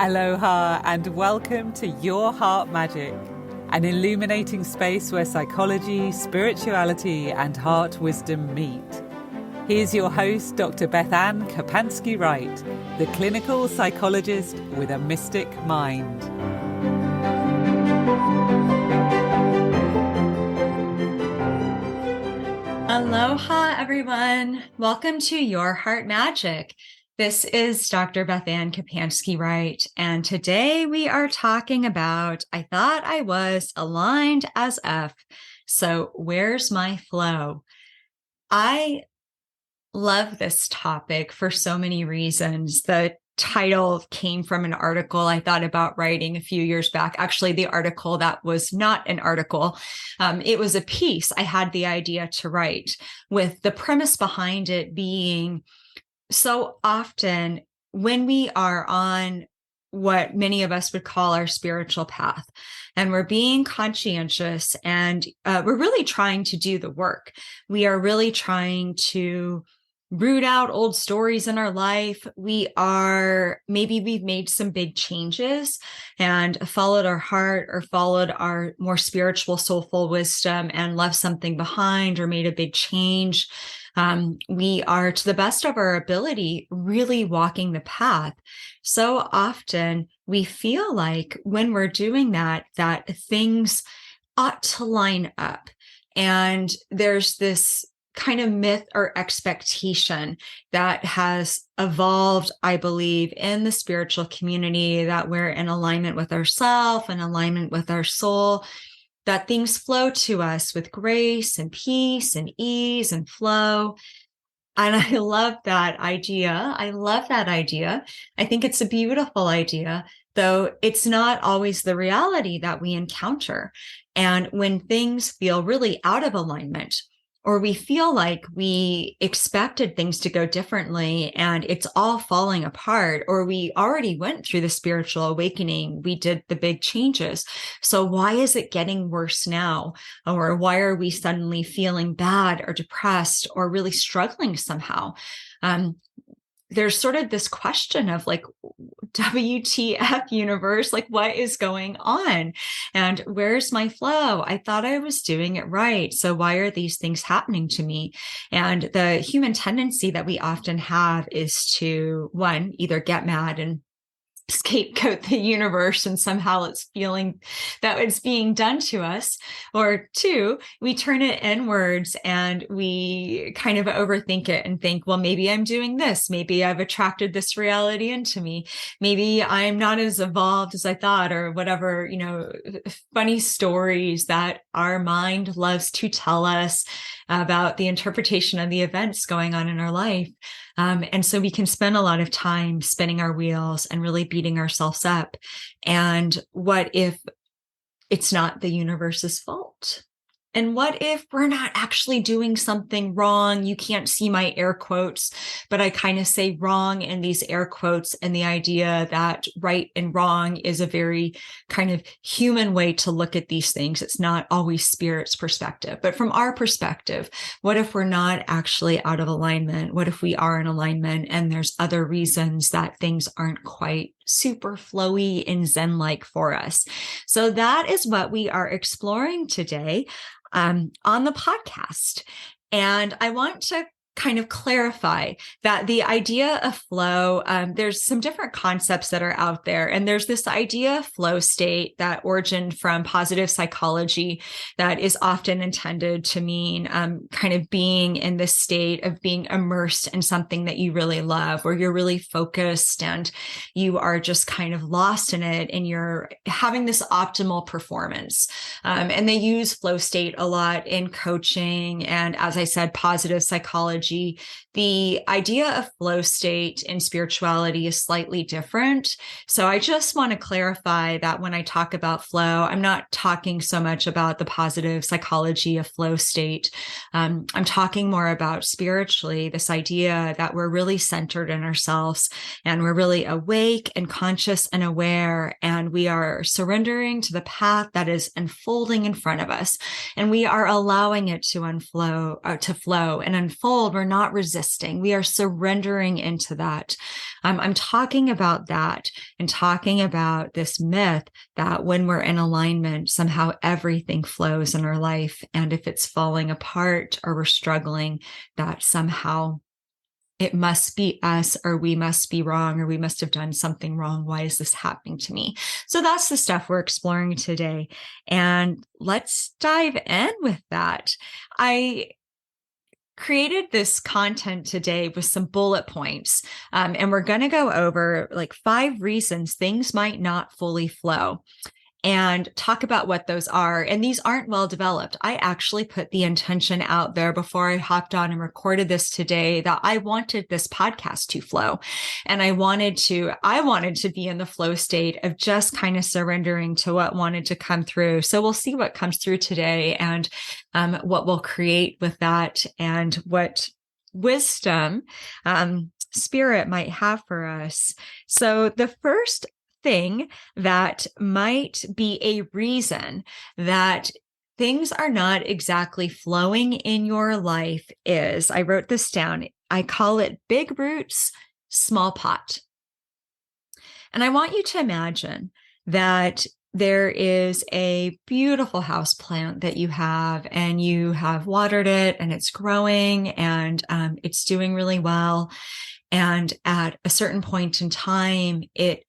Aloha and welcome to Your Heart Magic, an illuminating space where psychology, spirituality and heart wisdom meet. Here's your host, Dr. BethAnne Kapansky-Wright, the clinical psychologist with a mystic mind. Aloha, everyone. Welcome to Your Heart Magic. This is Dr. BethAnne Kapansky-Wright, and today we are talking about I thought I was aligned as F, so where's my flow? I love this topic for so many reasons. The title came from an article I thought about writing a few years back. Actually, the article that was not an article. It was a piece I had the idea to write, with the premise behind it being so often when we are on what many of us would call our spiritual path, and we're being conscientious and we're really trying to do the work. We are really trying to root out old stories in our life. We've made some big changes and followed our heart or followed our more spiritual, soulful wisdom and left something behind or made a big change. We are, to the best of our ability, really walking the path. So often we feel like when we're doing that things ought to line up. And there's this kind of myth or expectation that has evolved, I believe, in the spiritual community, that we're in alignment with ourselves and alignment with our soul, that things flow to us with grace and peace and ease and flow. And I love that idea. I think it's a beautiful idea, though it's not always the reality that we encounter. And when things feel really out of alignment, or we feel like we expected things to go differently and it's all falling apart, or we already went through the spiritual awakening, we did the big changes. So why is it getting worse now? Or why are we suddenly feeling bad or depressed or really struggling somehow? There's sort of this question of like, WTF universe, like what is going on? And where's my flow? I thought I was doing it right. So why are these things happening to me? And the human tendency that we often have is to, one, either get mad and scapegoat the universe and somehow it's feeling that it's being done to us, or two, we turn it inwards and we kind of overthink it and think, well, maybe I'm doing this, maybe I've attracted this reality into me, maybe I'm not as evolved as I thought, or whatever, funny stories that our mind loves to tell us about the interpretation of the events going on in our life. And so we can spend a lot of time spinning our wheels and really beating ourselves up. And what if it's not the universe's fault? And what if we're not actually doing something wrong? You can't see my air quotes, but I kind of say wrong in these air quotes, and the idea that right and wrong is a very kind of human way to look at these things. It's not always spirit's perspective, but from our perspective, what if we're not actually out of alignment? What if we are in alignment and there's other reasons that things aren't quite super flowy and zen-like for us? So that is what we are exploring today on the podcast. And I want to kind of clarify that the idea of flow, there's some different concepts that are out there. And there's this idea of flow state that origined from positive psychology that is often intended to mean kind of being in this state of being immersed in something that you really love, where you're really focused and you are just kind of lost in it and you're having this optimal performance. And they use flow state a lot in coaching. And as I said, positive psychology. The idea of flow state in spirituality is slightly different. So I just want to clarify that when I talk about flow, I'm not talking so much about the positive psychology of flow state. I'm talking more about spiritually, this idea that we're really centered in ourselves and we're really awake and conscious and aware, and we are surrendering to the path that is unfolding in front of us. And we are allowing it to flow and unfold healed. We're not resisting. We are surrendering into that. I'm talking about that and talking about this myth that when we're in alignment, somehow everything flows in our life. And if it's falling apart or we're struggling, that somehow it must be us, or we must be wrong, or we must have done something wrong. Why is this happening to me? So that's the stuff we're exploring today. And let's dive in with that. I created this content today with some bullet points, and we're going to go over like 5 reasons things might not fully flow, and talk about what those are. And these aren't well developed. I actually put the intention out there before I hopped on and recorded this today that I wanted this podcast to flow. And I wanted to be in the flow state of just kind of surrendering to what wanted to come through. So we'll see what comes through today, and what we'll create with that, and what wisdom spirit might have for us. So the first thing that might be a reason that things are not exactly flowing in your life is, I wrote this down, I call it big roots, small pot. And I want you to imagine that there is a beautiful house plant that you have, and you have watered it, and it's growing, and it's doing really well. And at a certain point in time, it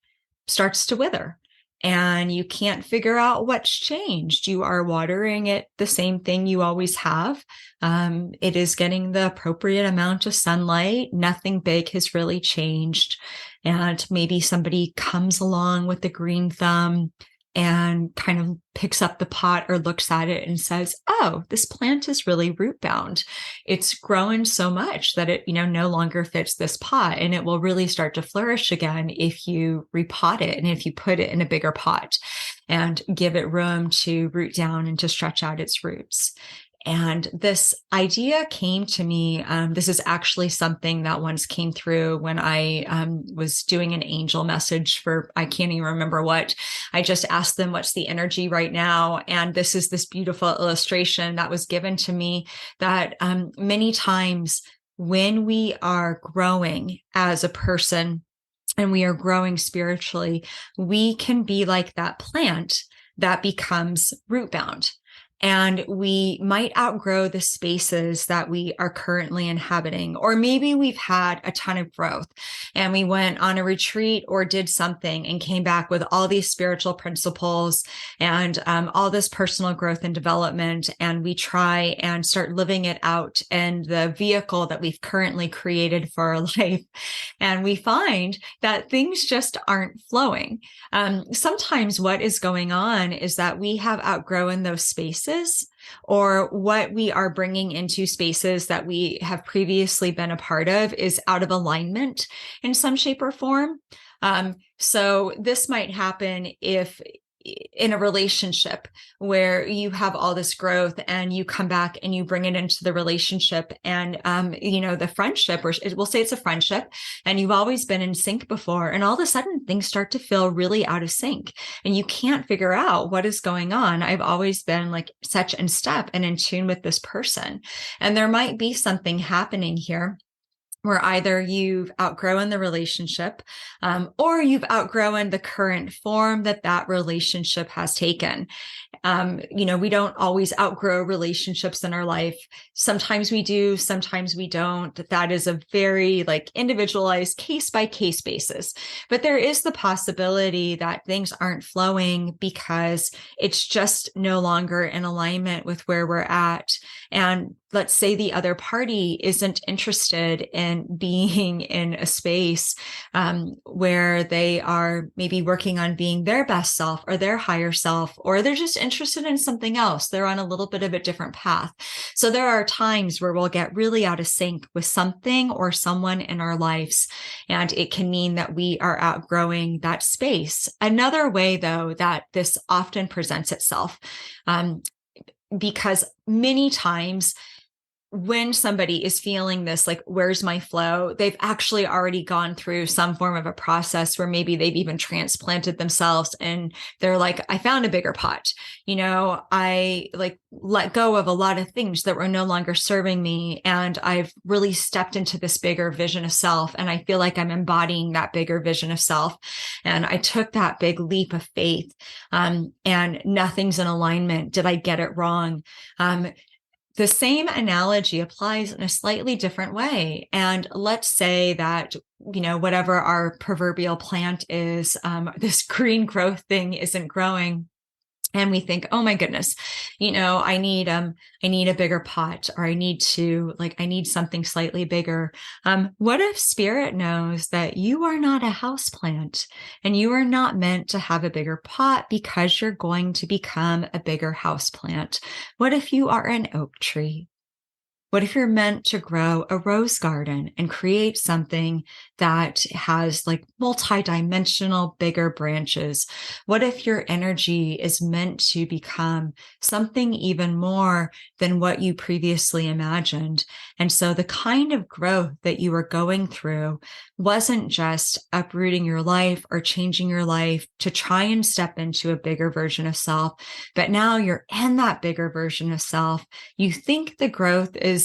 starts to wither, and you can't figure out what's changed. You are watering it the same thing you always have. It is getting the appropriate amount of sunlight. Nothing big has really changed. And maybe somebody comes along with the green thumb and kind of picks up the pot or looks at it and says, oh, this plant is really root bound. It's grown so much that it, no longer fits this pot, and it will really start to flourish again if you repot it and if you put it in a bigger pot and give it room to root down and to stretch out its roots. And this idea came to me. This is actually something that once came through when I was doing an angel message for, I can't even remember what. I just asked them, what's the energy right now? And this is this beautiful illustration that was given to me that many times when we are growing as a person and we are growing spiritually, we can be like that plant that becomes root bound. And we might outgrow the spaces that we are currently inhabiting. Or maybe we've had a ton of growth and we went on a retreat or did something and came back with all these spiritual principles and all this personal growth and development. And we try and start living it out in the vehicle that we've currently created for our life. And we find that things just aren't flowing. Sometimes what is going on is that we have outgrown those spaces, or what we are bringing into spaces that we have previously been a part of is out of alignment in some shape or form. So this might happen if in a relationship where you have all this growth and you come back and you bring it into the relationship, and the friendship, or we'll say it's a friendship, and you've always been in sync before, and all of a sudden things start to feel really out of sync and you can't figure out what is going on. I've always been like such in step and in tune with this person, and there might be something happening here where either you've outgrown the relationship, or you've outgrown the current form that relationship has taken. We don't always outgrow relationships in our life. Sometimes we do, sometimes we don't. That is a very individualized case by case basis. But there is the possibility that things aren't flowing because it's just no longer in alignment with where we're at. And let's say the other party isn't interested in being in a space where they are maybe working on being their best self or their higher self, or they're just interested in something else. They're on a little bit of a different path. So there are times where we'll get really out of sync with something or someone in our lives, and it can mean that we are outgrowing that space. Another way, though, that this often presents itself, because many times when somebody is feeling this, like, where's my flow? They've actually already gone through some form of a process where maybe they've even transplanted themselves and they're like, I found a bigger pot. I like let go of a lot of things that were no longer serving me. And I've really stepped into this bigger vision of self. And I feel like I'm embodying that bigger vision of self. And I took that big leap of faith, and nothing's in alignment. Did I get it wrong? The same analogy applies in a slightly different way. And let's say that, whatever our proverbial plant is, this green growth thing isn't growing. And we think, oh my goodness, I need a bigger pot, or I need something slightly bigger. What if spirit knows that you are not a houseplant and you are not meant to have a bigger pot because you're going to become a bigger houseplant? What if you are an oak tree? What if you're meant to grow a rose garden and create something that has like multi-dimensional, bigger branches? What if your energy is meant to become something even more than what you previously imagined? And so the kind of growth that you were going through wasn't just uprooting your life or changing your life to try and step into a bigger version of self, but now you're in that bigger version of self. You think the growth is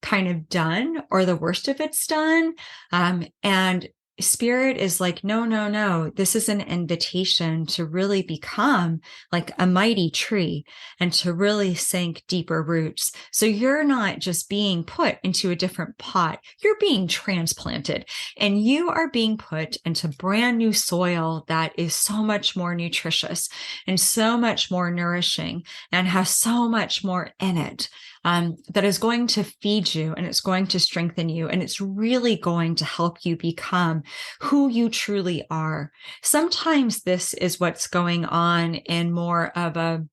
kind of done, or the worst of it's done. And spirit is like, no, no, no. This is an invitation to really become like a mighty tree and to really sink deeper roots. So you're not just being put into a different pot, you're being transplanted, and you are being put into brand new soil that is so much more nutritious and so much more nourishing and has so much more in it. That is going to feed you, and it's going to strengthen you, and it's really going to help you become who you truly are. Sometimes this is what's going on in more of a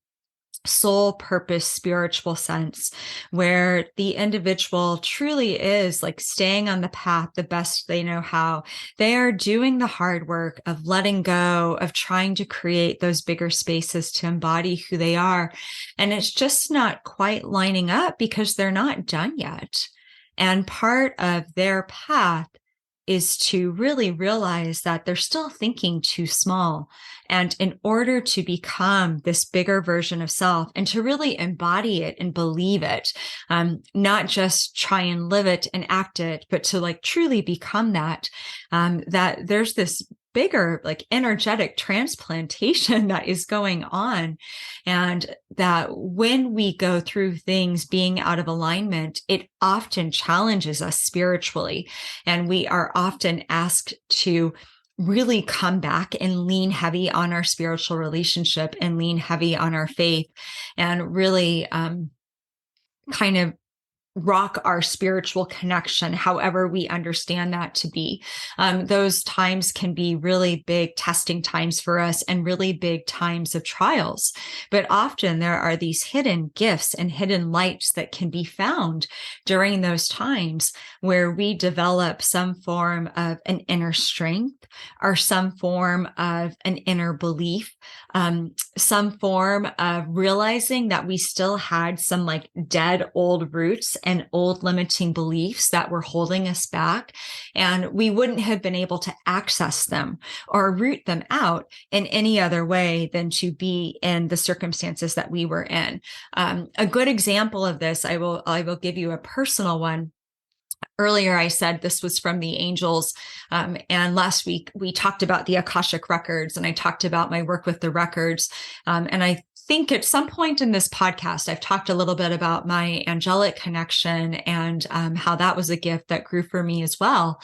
soul purpose spiritual sense, where the individual truly is like staying on the path the best they know how. They are doing the hard work of letting go, of trying to create those bigger spaces to embody who they are. And it's just not quite lining up because they're not done yet. And part of their path is to really realize that they're still thinking too small. And in order to become this bigger version of self and to really embody it and believe it, not just try and live it and act it, but to like truly become that, that there's this bigger like energetic transplantation that is going on. And that when we go through things being out of alignment, it often challenges us spiritually. And we are often asked to really come back and lean heavy on our spiritual relationship and lean heavy on our faith, and really kind of rock our spiritual connection, however we understand that to be. Those times can be really big testing times for us and really big times of trials. But often there are these hidden gifts and hidden lights that can be found during those times where we develop some form of an inner strength or some form of an inner belief, some form of realizing that we still had some like dead old roots and old limiting beliefs that were holding us back. And we wouldn't have been able to access them or root them out in any other way than to be in the circumstances that we were in. A good example of this, I will give you a personal one. Earlier, I said this was from the angels. And last week, we talked about the Akashic records, and I talked about my work with the records. And I think at some point in this podcast, I've talked a little bit about my angelic connection and how that was a gift that grew for me as well.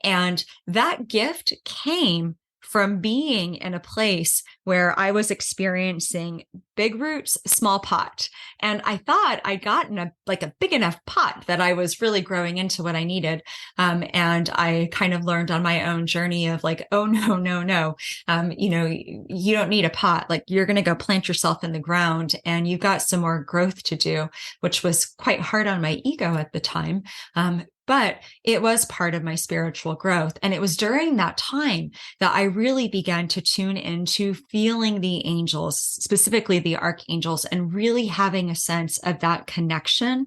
And that gift came from being in a place where I was experiencing big roots, small pot. And I thought I'd gotten a big enough pot that I was really growing into what I needed. And I kind of learned on my own journey of like, oh, no, no, no. You don't need a pot. Like, you're going to go plant yourself in the ground and you've got some more growth to do, which was quite hard on my ego at the time. but it was part of my spiritual growth. And it was during that time that I really began to tune into feeling the angels, specifically the archangels, and really having a sense of that connection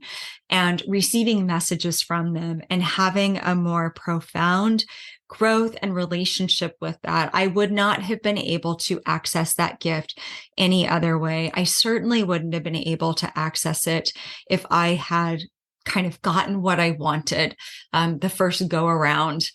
and receiving messages from them and having a more profound growth and relationship with that. I would not have been able to access that gift any other way. I certainly wouldn't have been able to access it if I had kind of gotten what I wanted the first go around.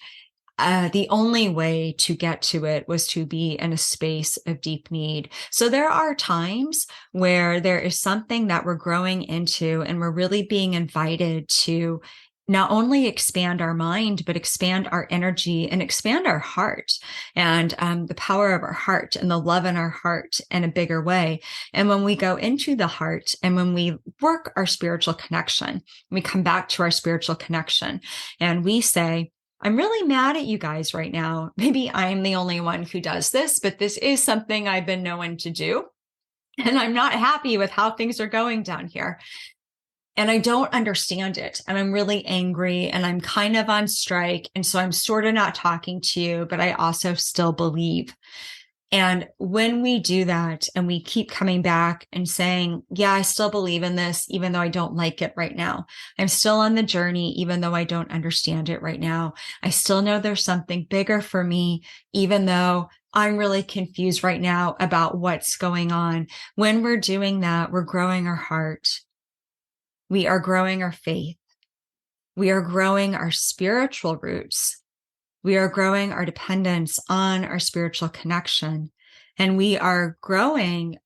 The only way to get to it was to be in a space of deep need. So there are times where there is something that we're growing into and we're really being invited to not only expand our mind, but expand our energy and expand our heart and the power of our heart and the love in our heart in a bigger way. And when we go into the heart and when we work our spiritual connection, we come back to our spiritual connection and we say, I'm really mad at you guys right now. Maybe I'm the only one who does this, but this is something I've been known to do. And I'm not happy with how things are going down here. And I don't understand it. And I'm really angry and I'm kind of on strike. And so I'm sort of not talking to you, but I also still believe. And when we do that and we keep coming back and saying, yeah, I still believe in this, even though I don't like it right now. I'm still on the journey, even though I don't understand it right now. I still know there's something bigger for me, even though I'm really confused right now about what's going on. When we're doing that, we're growing our heart. We are growing our faith. We are growing our spiritual roots. We are growing our dependence on our spiritual connection. And we are growing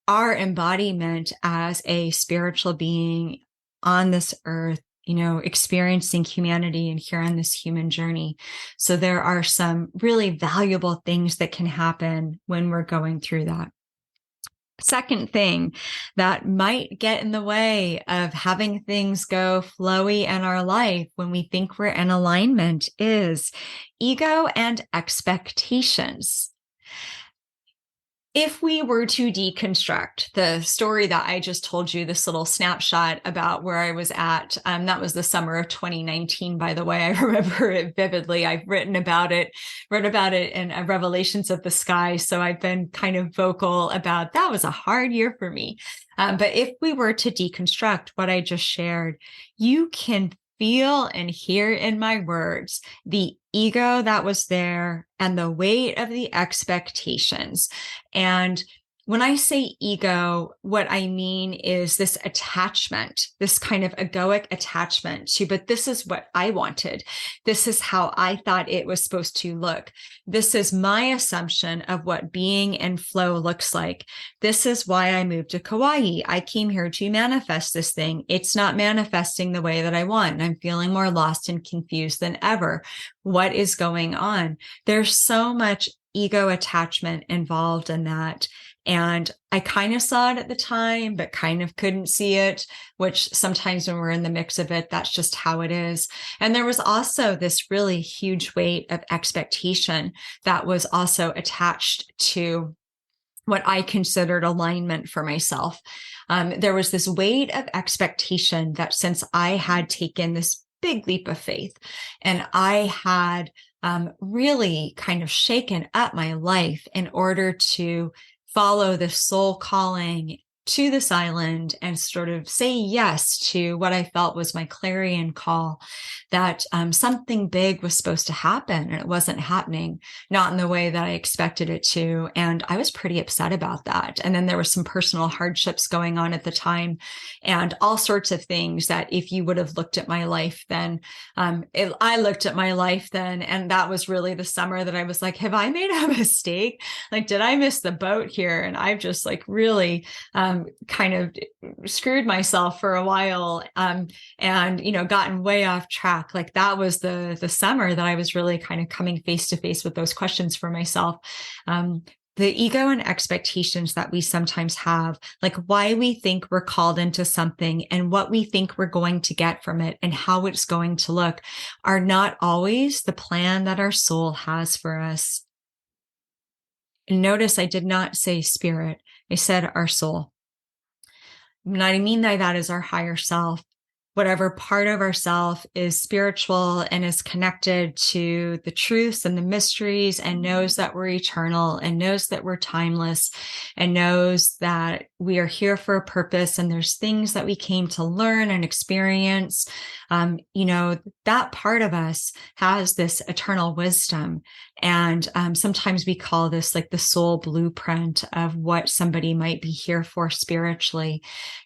our embodiment as a spiritual being on this earth, experiencing humanity and here on this human journey. So there are some really valuable things that can happen when we're going through that. Second thing that might get in the way of having things go flowy in our life when we think we're in alignment is ego and expectations. If we were to deconstruct the story that I just told you, this little snapshot about where I was at, that was the summer of 2019, by the way. I remember it vividly. I've written about it in Revelations of the Sky. So I've been kind of vocal about that was a hard year for me. But if we were to deconstruct what I just shared, you can feel and hear in my words the ego that was there and the weight of the expectations. And when I say ego, what I mean is this attachment, this kind of egoic attachment to, but this is what I wanted. This is how I thought it was supposed to look. This is my assumption of what being in flow looks like. This is why I moved to Kauai. I came here to manifest this thing. It's not manifesting the way that I want. I'm feeling more lost and confused than ever. What is going on? There's so much ego attachment involved in that. And I kind of saw it at the time, but kind of couldn't see it, which sometimes when we're in the mix of it, that's just how it is. And there was also this really huge weight of expectation that was also attached to what I considered alignment for myself. There was this weight of expectation that since I had taken this big leap of faith and I had really kind of shaken up my life in order to follow the soul calling to this island and sort of say yes to what I felt was my clarion call, that something big was supposed to happen and it wasn't happening, not in the way that I expected it to. And I was pretty upset about that. And then there were some personal hardships going on at the time and all sorts of things that if you would have looked at my life then, I looked at my life then, and that was really the summer that I was like, have I made a mistake? Like, did I miss the boat here? And I've just like really, kind of screwed myself for a while, and, gotten way off track. Like that was the summer that I was really kind of coming face to face with those questions for myself. The ego and expectations that we sometimes have, like why we think we're called into something and what we think we're going to get from it and how it's going to look, are not always the plan that our soul has for us. And notice I did not say spirit. I said our soul. What I mean by that is our higher self. whatever part of ourself is spiritual and is connected to the truths and the mysteries and knows that we're eternal and knows that we're timeless and knows that we are here for a purpose and there's things that we came to learn and experience. That part of us has this eternal wisdom. And sometimes we call this like the soul blueprint of what somebody might be here for spiritually.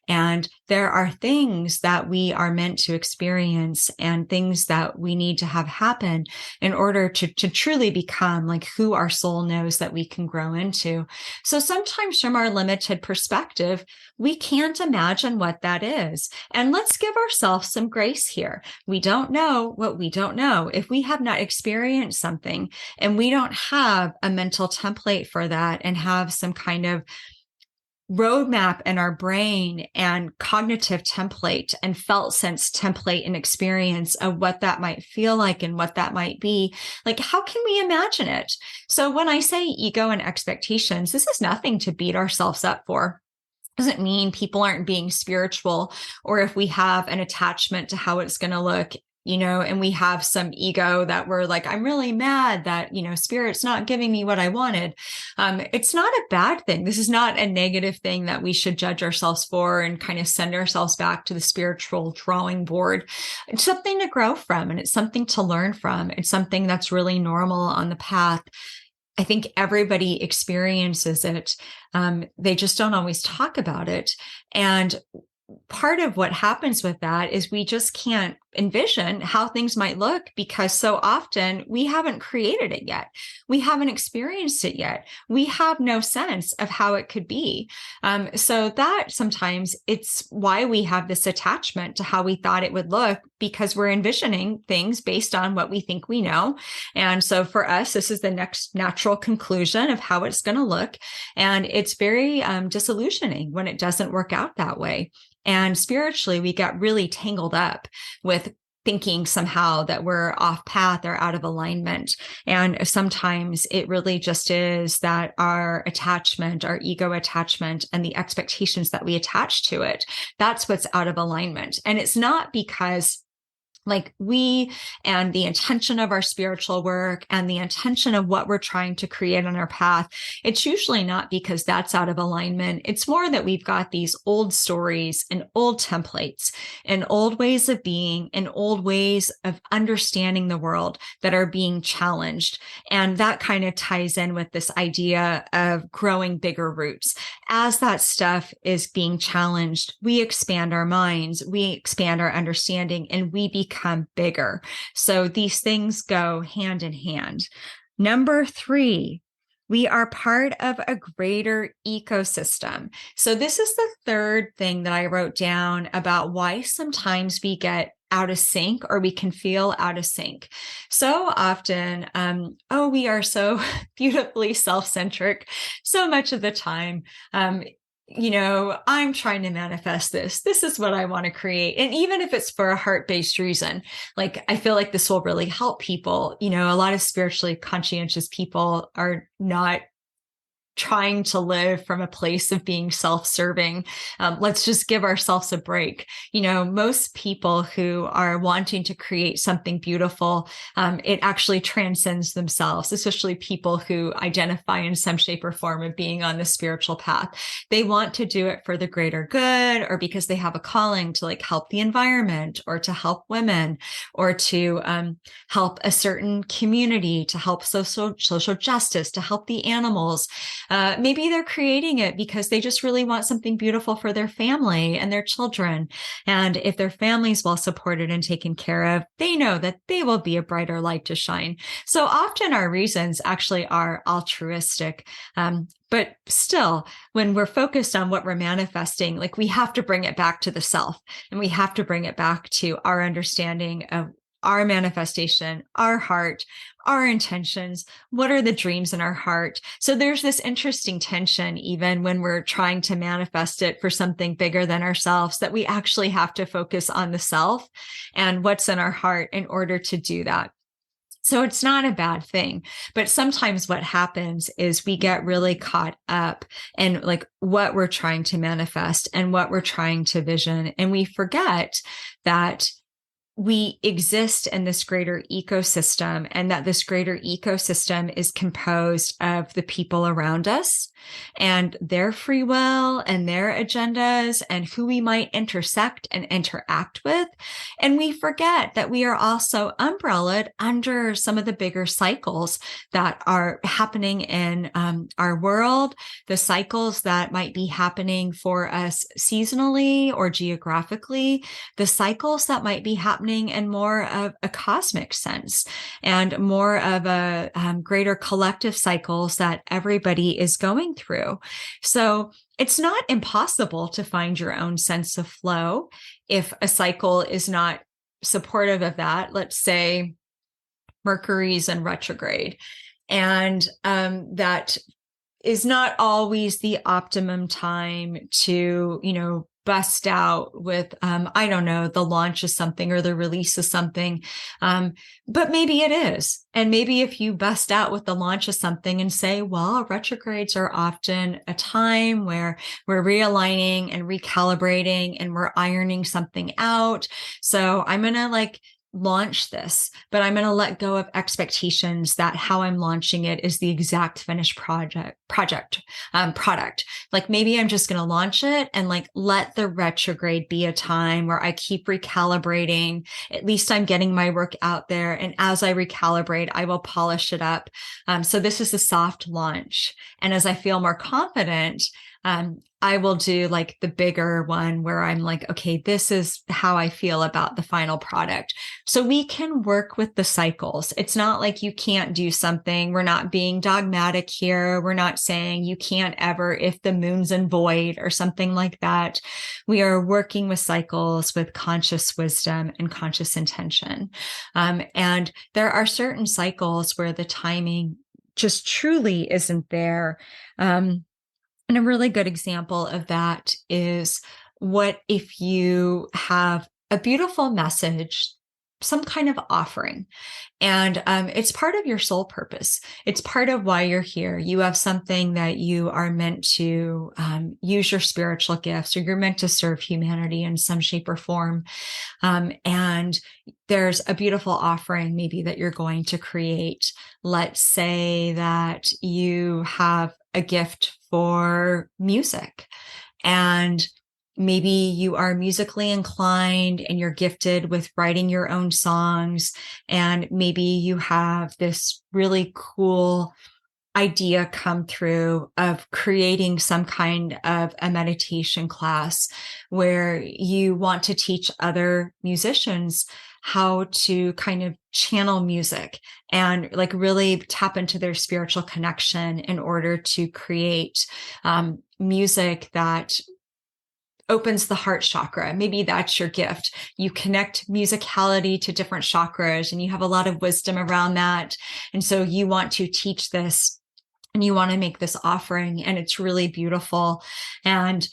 And there are things that we are meant to experience and things that we need to have happen in order to truly become like who our soul knows that we can grow into. So sometimes from our limited perspective, we can't imagine what that is. And let's give ourselves some grace here. We don't know what we don't know. If we have not experienced something and we don't have a mental template for that and have some kind of roadmap in our brain and cognitive template and felt sense template and experience of what that might feel like and what that might be, like, how can we imagine it? So when I say ego and expectations, this is nothing to beat ourselves up for. Doesn't mean people aren't being spiritual, or if we have an attachment to how it's going to look, and we have some ego that we're like, I'm really mad that, spirit's not giving me what I wanted. It's not a bad thing. This is not a negative thing that we should judge ourselves for and kind of send ourselves back to the spiritual drawing board. It's something to grow from, and it's something to learn from. It's something that's really normal on the path. I think everybody experiences it. They just don't always talk about it. And part of what happens with that is we just can't envision how things might look because so often we haven't created it yet. We haven't experienced it yet. We have no sense of how it could be. So that sometimes it's why we have this attachment to how we thought it would look, because we're envisioning things based on what we think we know. And so for us, this is the next natural conclusion of how it's going to look. And it's very disillusioning when it doesn't work out that way. And spiritually, we got really tangled up with thinking somehow that we're off path or out of alignment. And sometimes it really just is that our attachment, our ego attachment, and the expectations that we attach to it, that's what's out of alignment. And it's not because like we and the intention of our spiritual work and the intention of what we're trying to create on our path, it's usually not because that's out of alignment. It's more that we've got these old stories and old templates and old ways of being and old ways of understanding the world that are being challenged. And that kind of ties in with this idea of growing bigger roots. As that stuff is being challenged, we expand our minds, we expand our understanding, and we become bigger. So these things go hand in hand. Number 3, we are part of a greater ecosystem. So this is the third thing that I wrote down about why sometimes we get out of sync or we can feel out of sync. So often, we are so beautifully self-centric so much of the time. I'm trying to manifest this. This is what I want to create. And even if it's for a heart-based reason, like I feel like this will really help people. A lot of spiritually conscientious people are not trying to live from a place of being self-serving. Let's just give ourselves a break. Most people who are wanting to create something beautiful, it actually transcends themselves, especially people who identify in some shape or form of being on the spiritual path. They want to do it for the greater good, or because they have a calling to like help the environment or to help women or to help a certain community, to help social justice, to help the animals. Maybe they're creating it because they just really want something beautiful for their family and their children. And if their family's well supported and taken care of, they know that they will be a brighter light to shine. So often our reasons actually are altruistic. But still, when we're focused on what we're manifesting, like we have to bring it back to the self, and we have to bring it back to our understanding of our manifestation, our heart, our intentions. What are the dreams in our heart? So there's this interesting tension, even when we're trying to manifest it for something bigger than ourselves, that we actually have to focus on the self and what's in our heart in order to do that. So it's not a bad thing. But sometimes what happens is we get really caught up in like what we're trying to manifest and what we're trying to vision. And we forget that we exist in this greater ecosystem, and that this greater ecosystem is composed of the people around us and their free will and their agendas and who we might intersect and interact with. And we forget that we are also umbrellaed under some of the bigger cycles that are happening in our world, the cycles that might be happening for us seasonally or geographically, the cycles that might be happening in more of a cosmic sense and more of a greater collective cycles that everybody is going through. So it's not impossible to find your own sense of flow if a cycle is not supportive of that. Let's say Mercury's in retrograde, and that is not always the optimum time to, bust out with, I don't know, the launch of something or the release of something. But maybe it is. And maybe if you bust out with the launch of something and say, well, retrogrades are often a time where we're realigning and recalibrating and we're ironing something out. So I'm going to launch this, but I'm going to let go of expectations that how I'm launching it is the exact finished product. Like maybe I'm just going to launch it and let the retrograde be a time where I keep recalibrating. At least I'm getting my work out there. And as I recalibrate, I will polish it up. So this is a soft launch. And as I feel more confident, I will do the bigger one where I'm okay, this is how I feel about the final product. So we can work with the cycles. It's not like you can't do something. We're not being dogmatic here. We're not saying you can't ever if the moon's in void or something like that. We are working with cycles with conscious wisdom and conscious intention. And there are certain cycles where the timing just truly isn't there. And a really good example of that is what if you have a beautiful message, some kind of offering, and it's part of your soul purpose. It's part of why you're here. You have something that you are meant to use your spiritual gifts, or you're meant to serve humanity in some shape or form. And there's a beautiful offering maybe that you're going to create. Let's say that you have a gift for music, and maybe you are musically inclined and you're gifted with writing your own songs. And maybe you have this really cool idea come through of creating some kind of a meditation class where you want to teach other musicians how to kind of channel music and really tap into their spiritual connection in order to create music that opens the heart chakra. Maybe that's your gift. You connect musicality to different chakras and you have a lot of wisdom around that. And so you want to teach this and you want to make this offering, and it's really beautiful. And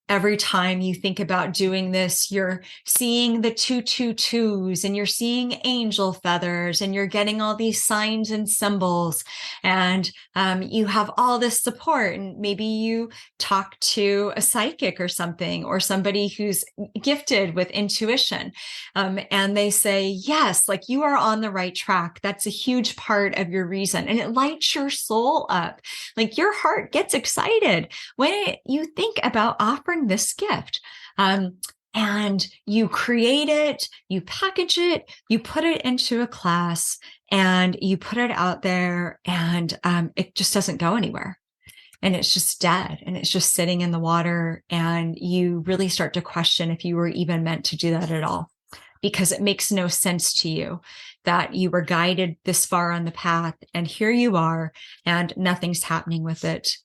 every time you think about doing this, you're seeing the 222s and you're seeing angel feathers and you're getting all these signs and symbols, and you have all this support. And maybe you talk to a psychic or something, or somebody who's gifted with intuition. And they say, yes, you are on the right track. That's a huge part of your reason. And it lights your soul up. Your heart gets excited when you think about offering this gift. And you create it, you package it, you put it into a class, and you put it out there, and it just doesn't go anywhere. And it's just dead, and it's just sitting in the water. And you really start to question if you were even meant to do that at all, because it makes no sense to you that you were guided this far on the path, and here you are, and nothing's happening with it.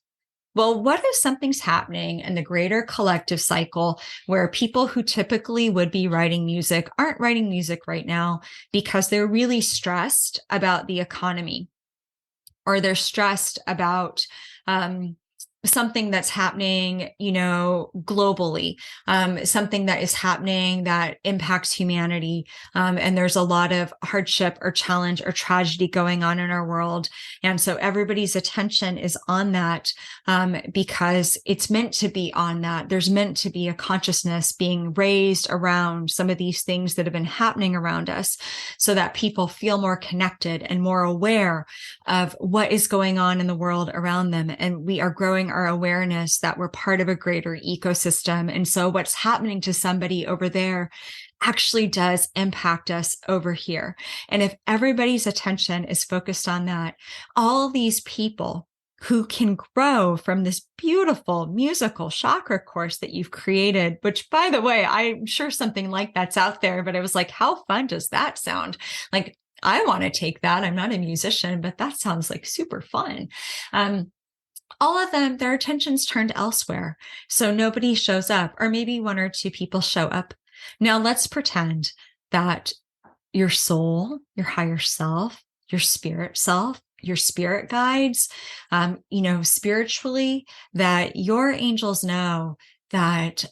Well, what if something's happening in the greater collective cycle where people who typically would be writing music aren't writing music right now because they're really stressed about the economy, or they're stressed about something that's happening, globally, something that is happening that impacts humanity. And there's a lot of hardship or challenge or tragedy going on in our world. And so everybody's attention is on that, because it's meant to be on that. There's meant to be a consciousness being raised around some of these things that have been happening around us so that people feel more connected and more aware of what is going on in the world around them. And we are growing our awareness that we're part of a greater ecosystem. And so what's happening to somebody over there actually does impact us over here. And if everybody's attention is focused on that, all these people who can grow from this beautiful musical chakra course that you've created, which, by the way, I'm sure something like that's out there, but I was like, how fun does that sound? Like, I want to take that. I'm not a musician, but that sounds like super fun. All of them, their attention's turned elsewhere. So nobody shows up, or maybe one or two people show up. Now let's pretend that your soul, your higher self, your spirit guides, spiritually, that your angels know that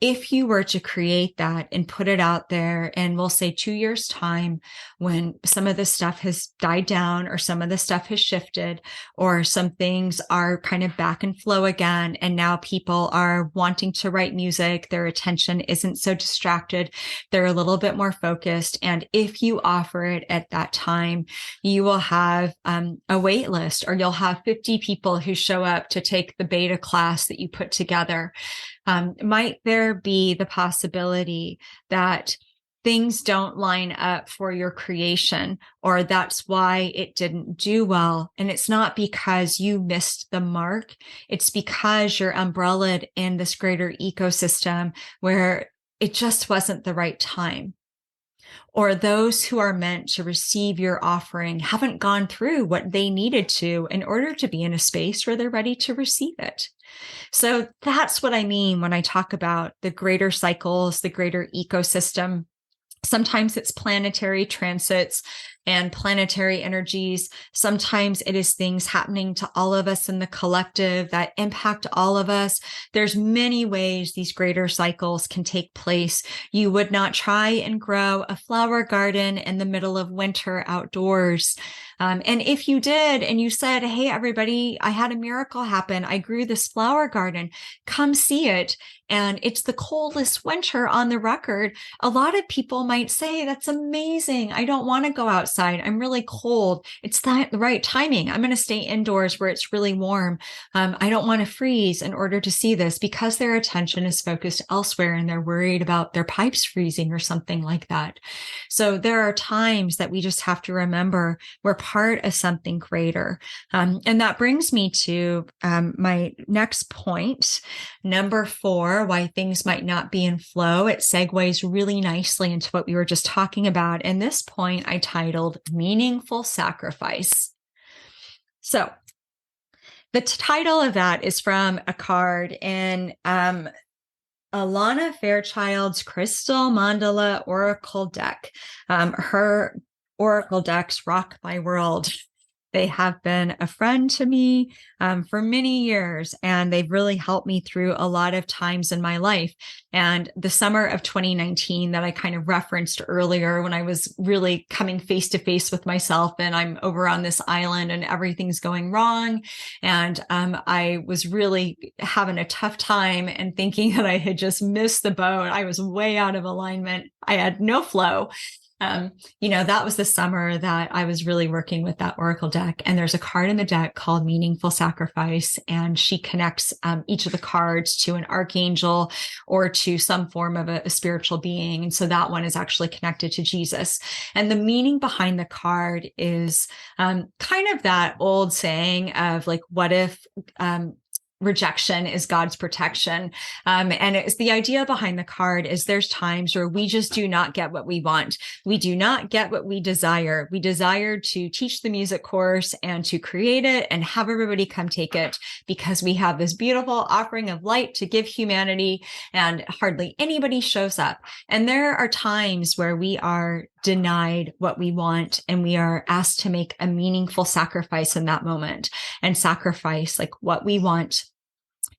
if you were to create that and put it out there, and we'll say 2 years' time, when some of this stuff has died down or some of the stuff has shifted or some things are kind of back in flow again, and now people are wanting to write music, their attention isn't so distracted, they're a little bit more focused. And if you offer it at that time, you will have a wait list, or you'll have 50 people who show up to take the beta class that you put together. Might there be the possibility that things don't line up for your creation, or that's why it didn't do well? And it's not because you missed the mark. It's because you're umbrellaed in this greater ecosystem where it just wasn't the right time. Or those who are meant to receive your offering haven't gone through what they needed to in order to be in a space where they're ready to receive it. So that's what I mean when I talk about the greater cycles, the greater ecosystem. Sometimes it's planetary transits and planetary energies. Sometimes it is things happening to all of us in the collective that impact all of us. There's many ways these greater cycles can take place. You would not try and grow a flower garden in the middle of winter outdoors. And if you did, and you said, hey, everybody, I had a miracle happen. I grew this flower garden. Come see it. And it's the coldest winter on the record. A lot of people might say, that's amazing. I don't want to go outside. I'm really cold. It's not the right timing. I'm going to stay indoors where it's really warm. I don't want to freeze in order to see this, because their attention is focused elsewhere and they're worried about their pipes freezing or something like that. So there are times that we just have to remember we're part of something greater. And that brings me to my next point, number 4, why things might not be in flow. It segues really nicely into what we were just talking about. And this point I titled Meaningful Sacrifice. So the title of that is from a card in Alana Fairchild's Crystal Mandala Oracle deck. Her Oracle decks rock my world. They have been a friend to me for many years, and they've really helped me through a lot of times in my life. And the summer of 2019 that I kind of referenced earlier, when I was really coming face to face with myself, and I'm over on this island and everything's going wrong. And I was really having a tough time and thinking that I had just missed the boat. I was way out of alignment. I had no flow. That was the summer that I was really working with that Oracle deck. And there's a card in the deck called Meaningful Sacrifice. And she connects each of the cards to an archangel or to some form of a spiritual being. And so that one is actually connected to Jesus. And the meaning behind the card is kind of that old saying of like, what if rejection is God's protection. And it's the idea behind the card is there's times where we just do not get what we want. We do not get what we desire. We desire to teach the music course and to create it and have everybody come take it because we have this beautiful offering of light to give humanity, and hardly anybody shows up. And there are times where we are denied what we want, and we are asked to make a meaningful sacrifice in that moment and sacrifice like what we want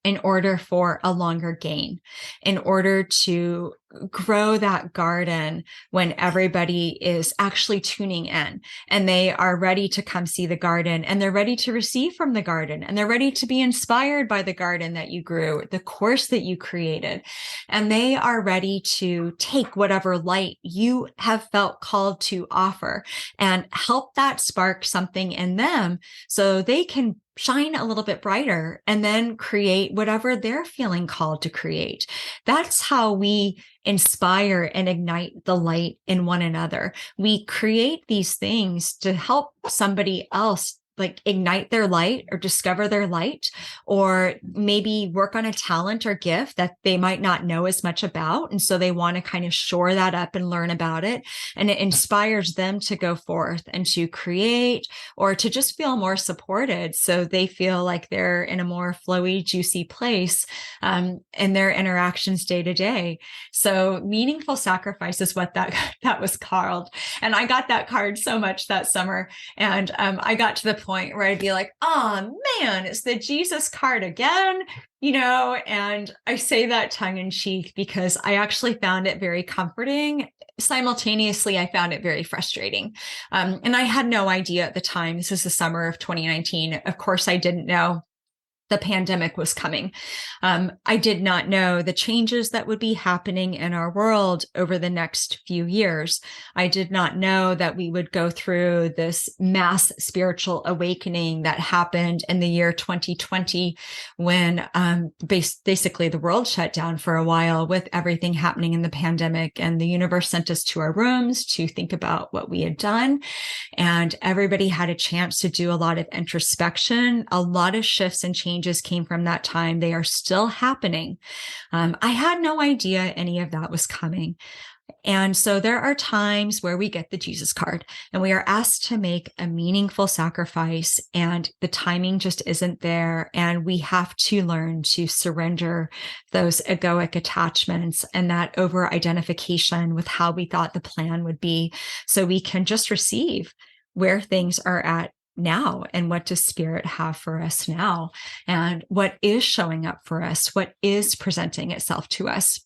in order for a longer gain, in order to grow that garden when everybody is actually tuning in and they are ready to come see the garden and they're ready to receive from the garden and they're ready to be inspired by the garden that you grew, the course that you created. And they are ready to take whatever light you have felt called to offer and help that spark something in them so they can shine a little bit brighter and then create whatever they're feeling called to create. That's how we inspire and ignite the light in one another. We create these things to help somebody else like ignite their light or discover their light, or maybe work on a talent or gift that they might not know as much about. And so they want to kind of shore that up and learn about it. And it inspires them to go forth and to create or to just feel more supported. So they feel like they're in a more flowy, juicy place in their interactions day to day. So meaningful sacrifice is what that was called. And I got that card so much that summer. And I got to the point where I'd be like, oh man, it's the Jesus card again, and I say that tongue in cheek because I actually found it very comforting. Simultaneously, I found it very frustrating. And I had no idea at the time. This is the summer of 2019. Of course, I didn't know the pandemic was coming. I did not know the changes that would be happening in our world over the next few years. I did not know that we would go through this mass spiritual awakening that happened in the year 2020 when basically the world shut down for a while with everything happening in the pandemic, and the universe sent us to our rooms to think about what we had done. And everybody had a chance to do a lot of introspection. A lot of shifts and changes came from that time. They are still happening. I had no idea any of that was coming. And so there are times where we get the Jesus card and we are asked to make a meaningful sacrifice, and the timing just isn't there. And we have to learn to surrender those egoic attachments and that over identification with how we thought the plan would be, so we can just receive where things are at now and what does spirit have for us now and what is showing up for us, what is presenting itself to us,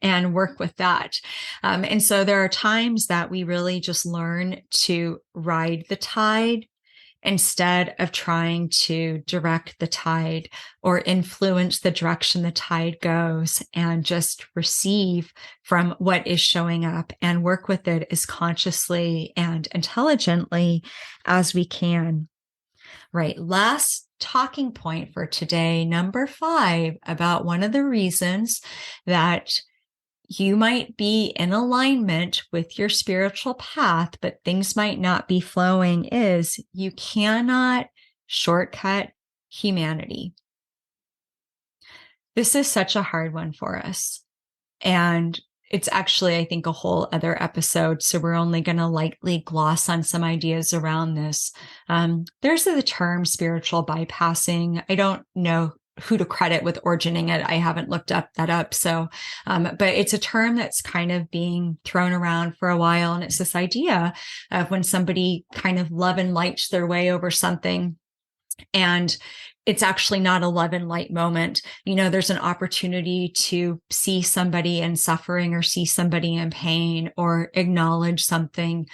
and work with that. And so there are times that we really just learn to ride the tide instead of trying to direct the tide or influence the direction the tide goes, and just receive from what is showing up and work with it as consciously and intelligently as we can. Right. Last talking point for today, number 5, about one of the reasons that you might be in alignment with your spiritual path, but things might not be flowing, is you cannot shortcut humanity. This is such a hard one for us. And it's actually, I think, a whole other episode. So we're only going to lightly gloss on some ideas around this. There's the term spiritual bypassing. I don't know who to credit with origining it. I haven't looked that up. So, but it's a term that's kind of being thrown around for a while. And it's this idea of when somebody kind of love and lights their way over something, and it's actually not a love and light moment. There's an opportunity to see somebody in suffering or see somebody in pain or acknowledge something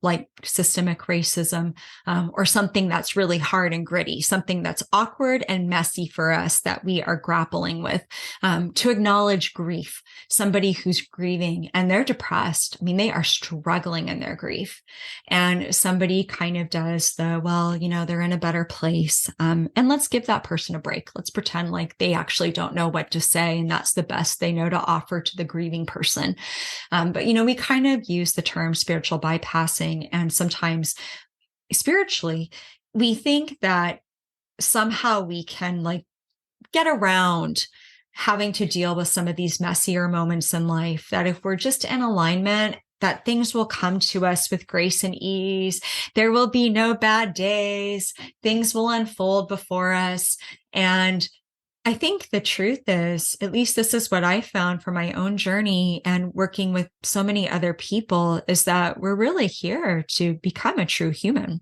like systemic racism or something that's really hard and gritty, something that's awkward and messy for us that we are grappling with, to acknowledge grief, somebody who's grieving and they're depressed. I mean, they are struggling in their grief, and somebody kind of does they're in a better place. And let's give that person a break. Let's pretend like they actually don't know what to say, and that's the best they know to offer to the grieving person. But we kind of use the term spiritual bypassing, and sometimes spiritually, we think that somehow we can get around having to deal with some of these messier moments in life, that if we're just in alignment, that things will come to us with grace and ease. There will be no bad days. Things will unfold before us. And I think the truth is, at least this is what I found for my own journey and working with so many other people, is that we're really here to become a true human.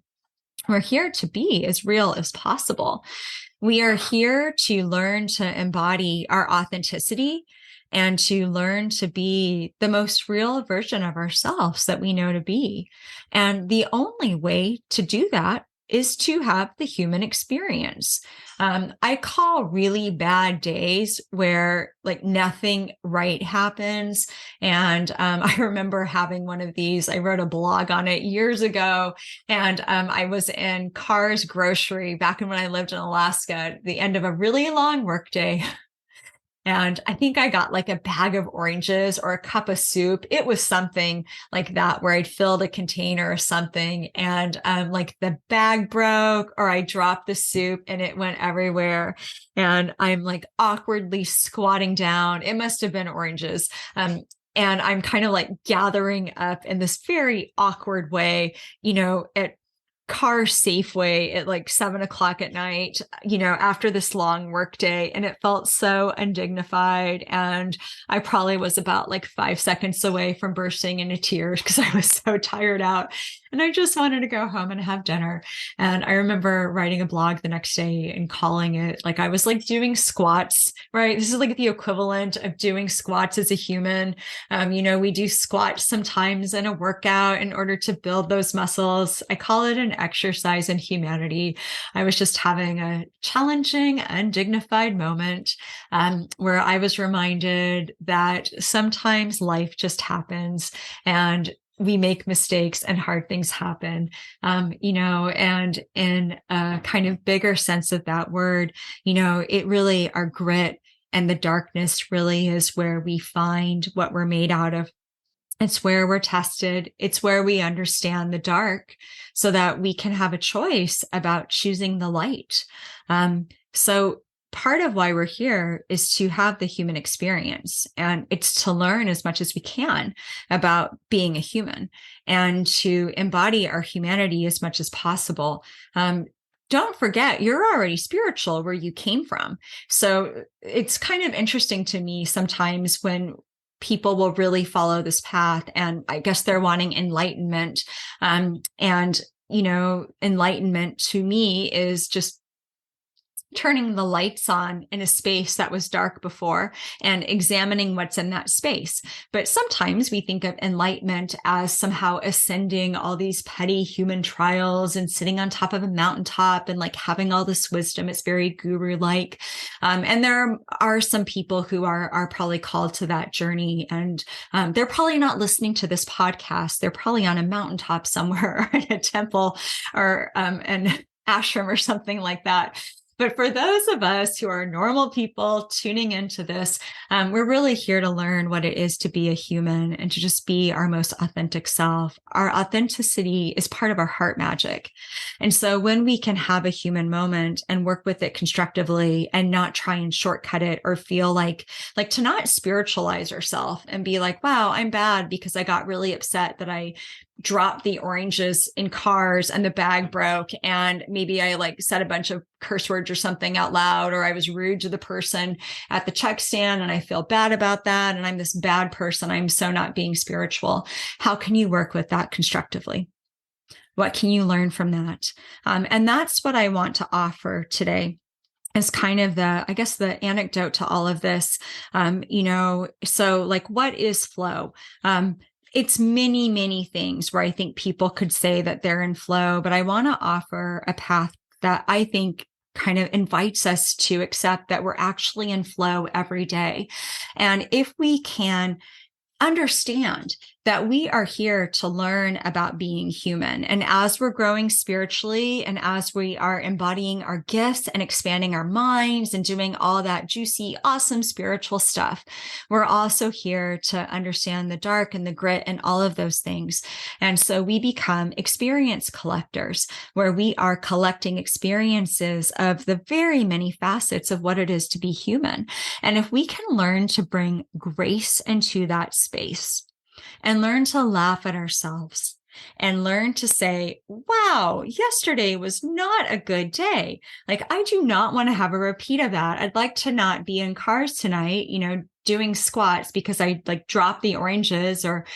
We're here to be as real as possible. We are here to learn to embody our authenticity and to learn to be the most real version of ourselves that we know to be. And the only way to do that is to have the human experience. I call really bad days where like nothing right happens. And I remember having one of these. I wrote a blog on it years ago, and I was in Carr's Grocery back when I lived in Alaska at the end of a really long workday. And I think I got like a bag of oranges or a cup of soup. It was something like that where I'd filled a container or something. And like the bag broke or I dropped the soup and it went everywhere. And I'm like awkwardly squatting down. It must have been oranges. And I'm kind of like gathering up in this very awkward way, at Car Safeway at like 7 o'clock at night, after this long work day. And it felt so undignified. And I probably was about like 5 seconds away from bursting into tears because I was so tired out. And I just wanted to go home and have dinner. And I remember writing a blog the next day and calling it like I was like doing squats, right? This is like the equivalent of doing squats as a human. We do squats sometimes in a workout in order to build those muscles. I call it an exercise in humanity. I was just having a challenging, undignified moment where I was reminded that sometimes life just happens and we make mistakes and hard things happen, and in a kind of bigger sense of that word, it really, our grit and the darkness really is where we find what we're made out of. It's where we're tested. It's where we understand the dark so that we can have a choice about choosing the light. So part of why we're here is to have the human experience, and it's to learn as much as we can about being a human and to embody our humanity as much as possible. Don't forget, you're already spiritual where you came from. So it's kind of interesting to me sometimes when people will really follow this path, and I guess they're wanting enlightenment. Enlightenment to me is just turning the lights on in a space that was dark before and examining what's in that space. But sometimes we think of enlightenment as somehow ascending all these petty human trials and sitting on top of a mountaintop and like having all this wisdom. It's very guru-like. And there are some people who are probably called to that journey, and they're probably not listening to this podcast. They're probably on a mountaintop somewhere or in a temple or an ashram or something like that. But for those of us who are normal people tuning into this, we're really here to learn what it is to be a human and to just be our most authentic self. Our authenticity is part of our heart magic. And so when we can have a human moment and work with it constructively and not try and shortcut it or feel like to not spiritualize ourselves and be like, wow, I'm bad because I got really upset that I dropped the oranges in cars and the bag broke, and maybe I like said a bunch of curse words or something out loud, or I was rude to the person at the check stand and I feel bad about that and I'm this bad person. I'm so not being spiritual. How can you work with that constructively? What can you learn from that? And that's what I want to offer today as kind of the anecdote to all of this. So like, what is flow? It's many, many things where I think people could say that they're in flow, but I want to offer a path that I think kind of invites us to accept that we're actually in flow every day. And if we can understand that we are here to learn about being human. And as we're growing spiritually and as we are embodying our gifts and expanding our minds and doing all that juicy, awesome spiritual stuff, we're also here to understand the dark and the grit and all of those things. And so we become experience collectors, where we are collecting experiences of the very many facets of what it is to be human. And if we can learn to bring grace into that space, and learn to laugh at ourselves and learn to say, wow, yesterday was not a good day. Like, I do not want to have a repeat of that. I'd like to not be in cars tonight, doing squats because I like dropped the oranges or,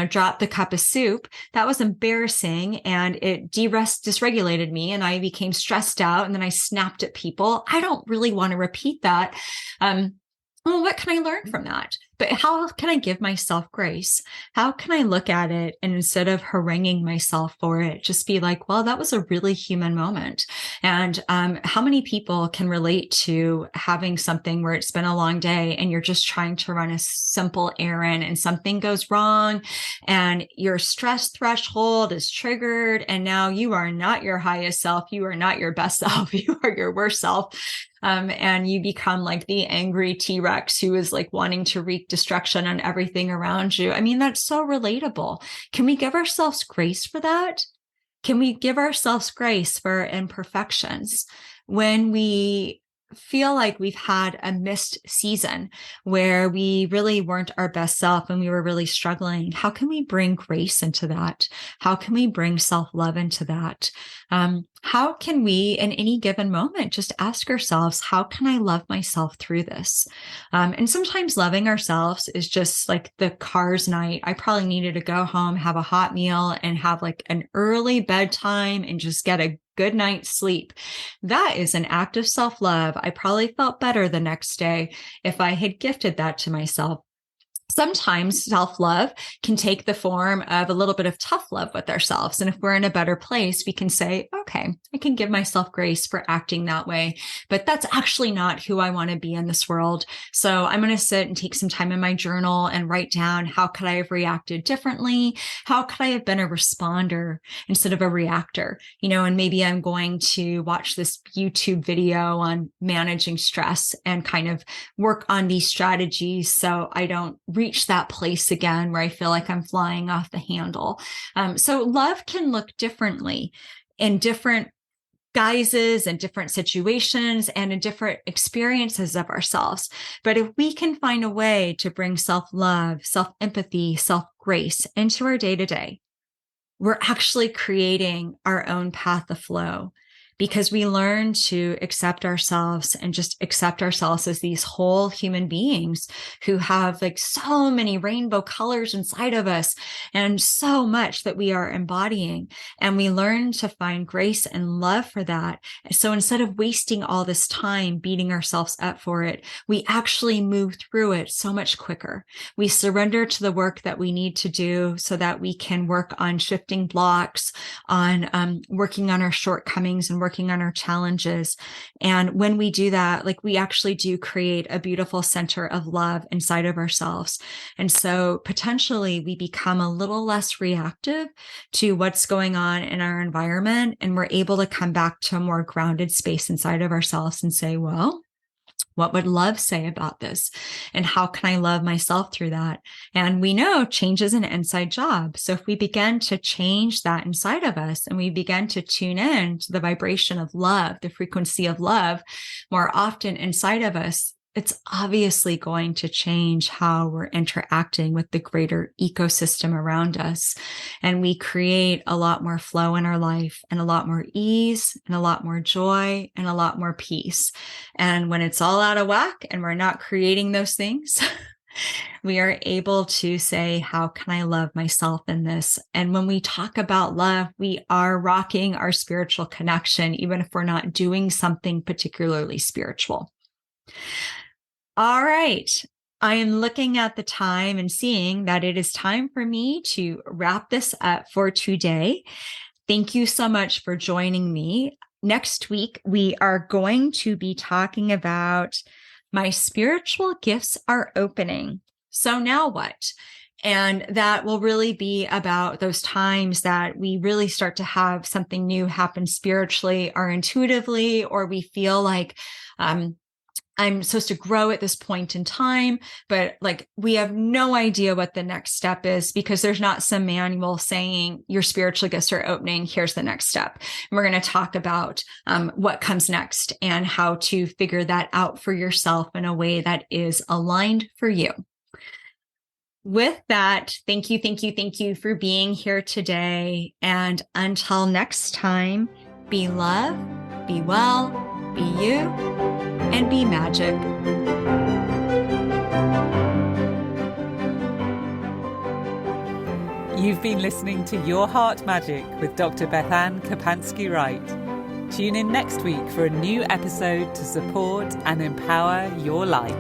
dropped the cup of soup. That was embarrassing and it dysregulated me and I became stressed out and then I snapped at people. I don't really want to repeat that. Well, what can I learn from that? But how can I give myself grace? How can I look at it and instead of haranguing myself for it, just be like, well, that was a really human moment. And how many people can relate to having something where it's been a long day and you're just trying to run a simple errand and something goes wrong and your stress threshold is triggered and now you are not your highest self. You are not your best self. You are your worst self. And you become like the angry T-Rex who is like wanting to wreak destruction on everything around you. I mean, that's so relatable. Can we give ourselves grace for that? Can we give ourselves grace for imperfections when we feel like we've had a missed season where we really weren't our best self and we were really struggling? How can we bring grace into that? How can we bring self-love into that? How can we, in any given moment, just ask ourselves, how can I love myself through this? And sometimes loving ourselves is just like the Cars night. I probably needed to go home, have a hot meal, and have like an early bedtime and just get a good night's sleep. That is an act of self-love. I probably felt better the next day if I had gifted that to myself. Sometimes self-love can take the form of a little bit of tough love with ourselves. And if we're in a better place, we can say, okay, I can give myself grace for acting that way, but that's actually not who I want to be in this world. So I'm going to sit and take some time in my journal and write down, how could I have reacted differently? How could I have been a responder instead of a reactor? And maybe I'm going to watch this YouTube video on managing stress and kind of work on these strategies so I don't reach that place again where I feel like I'm flying off the handle. So love can look differently in different guises and different situations and in different experiences of ourselves. But if we can find a way to bring self-love, self-empathy, self-grace into our day-to-day, we're actually creating our own path of flow, because we learn to accept ourselves and just accept ourselves as these whole human beings who have like so many rainbow colors inside of us and so much that we are embodying. And we learn to find grace and love for that. So instead of wasting all this time beating ourselves up for it, we actually move through it so much quicker. We surrender to the work that we need to do so that we can work on shifting blocks, on working on our shortcomings and working on our challenges. And when we do that, like we actually do create a beautiful center of love inside of ourselves. And so potentially we become a little less reactive to what's going on in our environment. And we're able to come back to a more grounded space inside of ourselves and say, well, what would love say about this? And how can I love myself through that? And we know change is an inside job. So if we begin to change that inside of us and we begin to tune in to the vibration of love, the frequency of love more often inside of us, it's obviously going to change how we're interacting with the greater ecosystem around us. And we create a lot more flow in our life and a lot more ease and a lot more joy and a lot more peace. And when it's all out of whack and we're not creating those things, we are able to say, how can I love myself in this? And when we talk about love, we are rocking our spiritual connection, even if we're not doing something particularly spiritual. All right. I am looking at the time and seeing that it is time for me to wrap this up for today. Thank you so much for joining me. Next week, we are going to be talking about my spiritual gifts are opening. So now what? And that will really be about those times that we really start to have something new happen spiritually or intuitively, or we feel like, I'm supposed to grow at this point in time, but like we have no idea what the next step is because there's not some manual saying your spiritual gifts are opening. Here's the next step. And we're going to talk about what comes next and how to figure that out for yourself in a way that is aligned for you. With that, thank you for being here today. And until next time, be love, be well, be you, and be magic. been listening to Your Heart Magic with Dr. BethAnne Kapansky-Wright. Tune in next week for a new episode to support and empower your light.